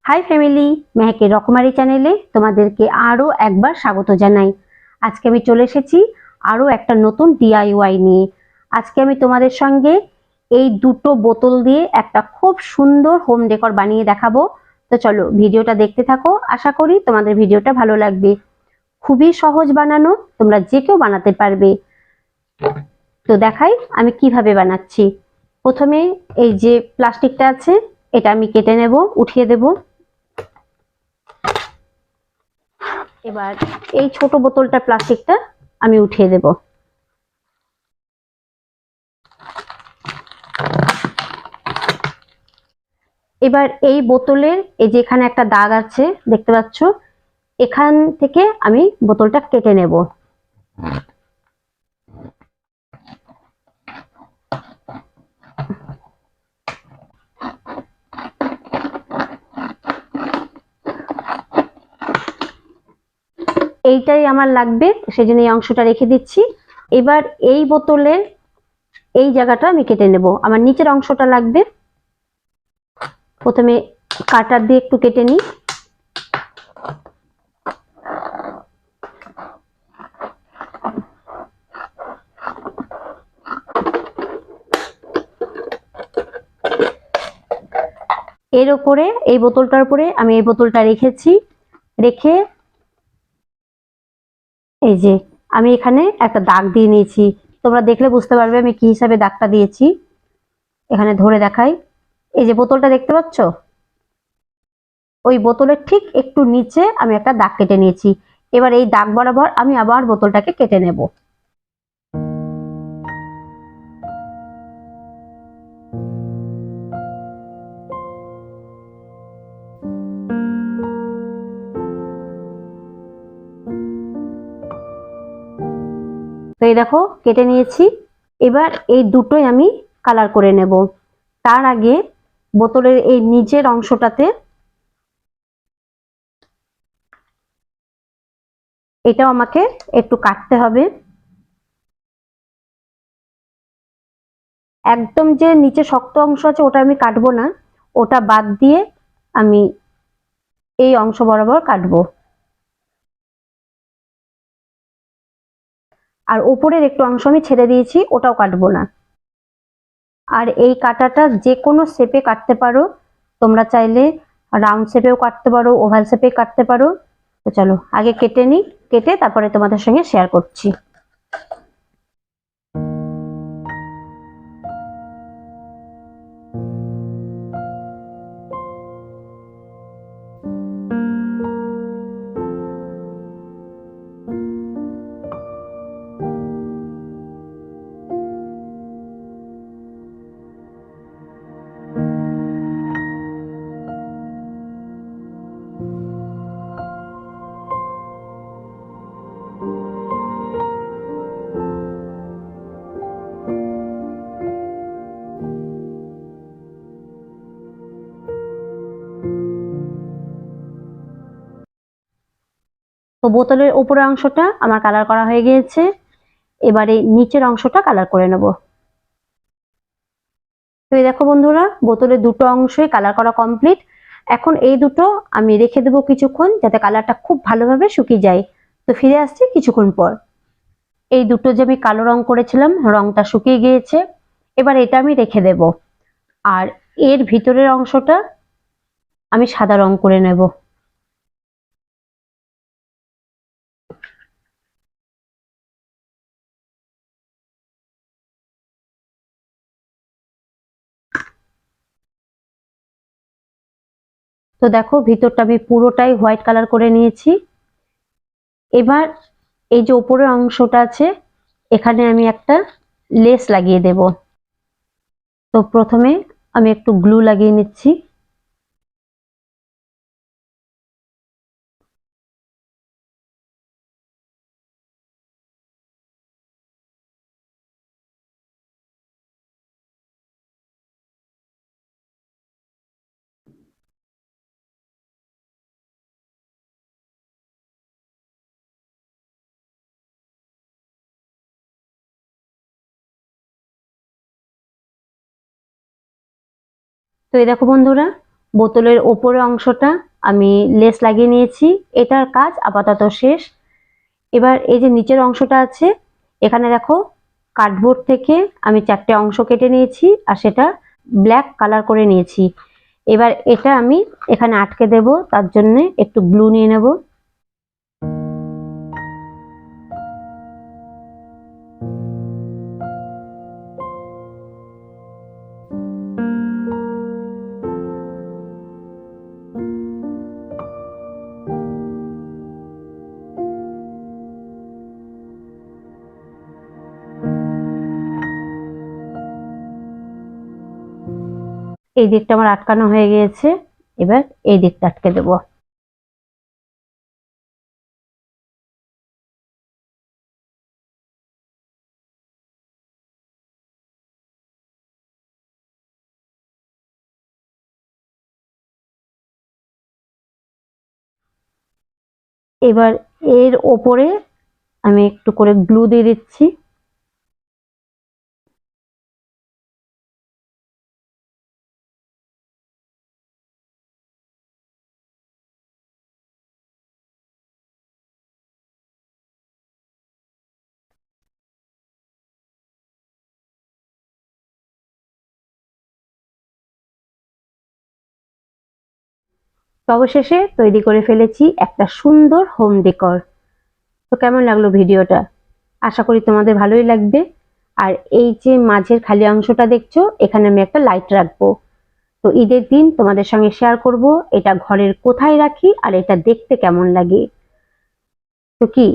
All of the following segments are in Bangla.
হাই ফ্যামিলি, মেহেকের রকমারি চ্যানেলে তোমাদেরকে আরও একবার স্বাগত জানাই। আজকে আমি চলে এসেছি আরও একটা নতুন ডিআইওয়াই নিয়ে। আজকে আমি তোমাদের সঙ্গে এই দুটো বোতল দিয়ে একটা খুব সুন্দর হোম ডেকর বানিয়ে দেখাবো। তো চলো ভিডিওটা দেখতে থাকো, আশা করি তোমাদের ভিডিওটা ভালো লাগবে। খুবই সহজ বানানো, তোমরা যে কেউ বানাতে পারবে। তো দেখাই আমি কিভাবে বানাচ্ছি। প্রথমে এই যে প্লাস্টিকটা আছে এটা আমি কেটে নেব, উঠিয়ে দেব। এবার এই ছোট বোতলটা প্লাস্টিকটা আমি উঠিয়ে দেব। এবার এই বোতলের এই যে এখানে একটা দাগ আছে দেখতে পাচ্ছ, এখান থেকে আমি বোতলটা কেটে নেব। এইটাই আমার লাগবে, সেজন্য এই অংশটা রেখে দিচ্ছি। এবার এই বোতলের এই জায়গাটা আমি কেটে নেব, আমার নিচের অংশটা লাগবে। প্রথমে কাটার দিয়ে একটু কেটে নিই। এর উপরে এই বোতলটার উপরে আমি এই বোতলটা রেখেছি, রেখে এই যে আমি এখানে একটা দাগ দিয়ে নিয়েছি। তোমরা দেখলে বুঝতে পারবে আমি কি হিসাবে দাগটা দিয়েছি। এখানে ধরে দেখাই, এই যে বোতলটা দেখতে পাচ্ছ, ওই বোতলের ঠিক একটু নিচে আমি একটা দাগ কেটে নিয়েছি। এবার এই দাগ বরাবর আমি আবার বোতলটাকে কেটে নেব। তো এই দেখো কেটে নিয়েছি। এবার এই দুটোই আমি কালার করে নেব। তার আগে বোতলের এই নিচের অংশটাতে এটাও আমাকে একটু কাটতে হবে। একদম যে নিচে শক্ত অংশ আছে ওটা আমি কাটবো না, ওটা বাদ দিয়ে আমি এই অংশ বরাবর কাটবো। আর উপরের একটু অংশ আমি ছেড়ে দিয়েছি, ওটাও কাটবো না। আর এই কাটাটা যে কোনো শেপে কাটতে পারো, তোমরা চাইলে রাউন্ড শেপেও কাটতে পারো, ওভাল শেপে কাটতে পারো। তো চলো আগে কেটে নিই, কেটে তারপরে তোমাদের সঙ্গে শেয়ার করছি। তো বোতলের উপরের অংশটা আমার কালার করা হয়ে গিয়েছে, এবারে নিচের অংশটা কালার করে নেব। তো এই দেখো বন্ধুরা, বোতলের দুটো অংশই কালার করা কমপ্লিট। এখন এই দুটো আমি রেখে দেবো কিছুক্ষণ, যাতে কালারটা খুব ভালোভাবে শুকিয়ে যায়। তো ফিরে আসছি কিছুক্ষণ পর। এই দুটো যে আমি কালো রং করেছিলাম, রংটা শুকিয়ে গিয়েছে। এবার এটা আমি রেখে দেব, আর এর ভিতরের অংশটা আমি সাদা রং করে নেব। তো দেখো ভিতরটা আমি পুরোটাই হোয়াইট কালার করে নিয়েছি। এবার এই যে উপরের অংশটা আছে, এখানে আমি একটা লেস লাগিয়ে দেব। তো প্রথমে আমি একটু গ্লু লাগিয়ে নিচ্ছি। তো এই দেখো বন্ধুরা, বোতলের ওপরের অংশটা আমি লেস লাগিয়ে নিয়েছি, এটার কাজ আপাতত শেষ। এবার এই যে নিচের অংশটা আছে, এখানে দেখো কার্ডবোর্ড থেকে আমি 4টে অংশ কেটে নিয়েছি আর সেটা ব্ল্যাক কালার করে নিয়েছি। এবার এটা আমি এখানে আটকে দেব, তার জন্য একটু গ্লু নিয়ে নেব। এই দিকটা আমার আটকানো হয়ে গিয়েছে, এবার এই দিকটা আটকে দেব। এবার এর ওপরে আমি একটু করে গ্লু দিয়ে দিচ্ছি। অবশেষে তৈরি করে ফেলেছি একটা সুন্দর হোম ডেকর। তো কেমন লাগলো ভিডিওটা? আশা করি তোমাদের ভালোই লাগবে। আর এই যে মাঝের খালি অংশটা দেখছো, এখানে আমি একটা লাইট রাখবো। তো ঈদের দিন তোমাদের সঙ্গে শেয়ার করব এটা ঘরের কোথায় রাখি আর এটা দেখতে কেমন লাগে। তো কি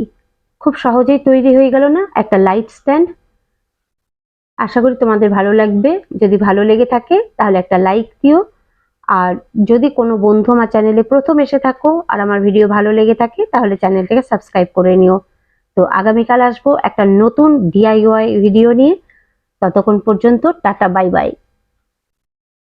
খুব সহজেই তৈরি হয়ে গেল না একটা লাইট স্ট্যান্ড? আশা করি তোমাদের ভালো লাগবে। যদি ভালো লেগে থাকে তাহলে একটা লাইক দিও। আর যদি কোনো বন্ধু আমার চ্যানেলে প্রথম এসে থাকো আর আমার ভিডিও ভালো লেগে থাকে তাহলে চ্যানেলটাকে সাবস্ক্রাইব করে নিও। তো আগামীকাল আসবো একটা নতুন DIY ভিডিও নিয়ে। ততক্ষণ পর্যন্ত টাটা, বাই বাই।